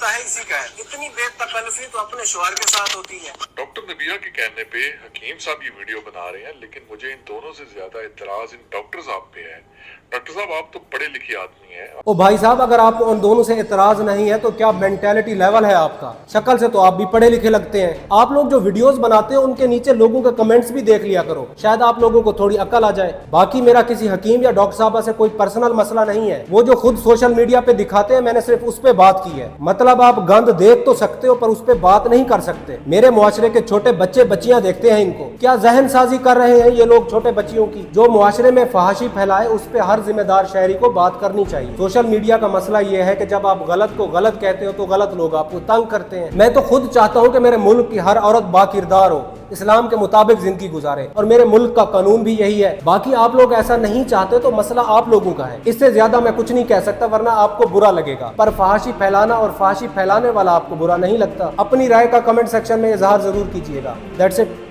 होता है इसी का है। इतनी बेतकल्लुफी तो अपने शौहर के साथ होती है। डॉक्टर नबिया के कहने पे हकीम साहब ये वीडियो बना रहे हैं, लेकिन मुझे इन दोनों से ज्यादा इतराज इन डॉक्टर साहब पे है। डॉक्टर साहब, आप तो पढ़े लिखे आदमी हैं। ओ भाई साहब, अगर आपको उन दोनों से इतराज नहीं है तो क्या मेंटेलिटी लेवल है आपका? शक्ल से तो आप भी पढ़े लिखे लगते हैं। आप लोग जो वीडियोस बनाते हो उनके नीचे लोगों के कमेंट्स भी देख लिया करो, शायद आप लोगों को थोड़ी अकल आ जाए। बाकी मेरा किसी हकीम या डॉक्टर साहब से कोई पर्सनल मसला नहीं है। वो जो खुद सोशल मीडिया पे दिखाते हैं, मैंने सिर्फ उस पे बात की है। मतलब आप गंद देख तो सकते हो पर उस पे बात नहीं कर सकते। मेरे मुआशरे के छोटे बच्चे बच्चियां देखते हैं इनको। क्या जहन साजी कर रहे हैं ये लोग छोटे बच्चियों की? जो मुआशरे में फहाशी फैलाए उस पे हर जिम्मेदार शहरी को बात करनी चाहिए। सोशल मीडिया का मसला ये है कि जब आप गलत को गलत कहते हो तो गलत लोग आपको तंग करते हैं। मैं तो खुद चाहता हूँ कि मेरे मुल्क की हर औरत बाकिरदार हो, इस्लाम के मुताबिक जिंदगी गुजारे, और मेरे मुल्क का कानून भी यही है। बाकी आप लोग ऐसा नहीं चाहते तो मसला आप लोगों का है। इससे ज्यादा मैं कुछ नहीं कह सकता, वरना आपको बुरा लगेगा। पर फहाशी फैलाना और फहाशी फैलाने वाला आपको बुरा नहीं लगता, अपनी राय का कमेंट सेक्शन में इजहार जरूर कीजिएगा। That's it.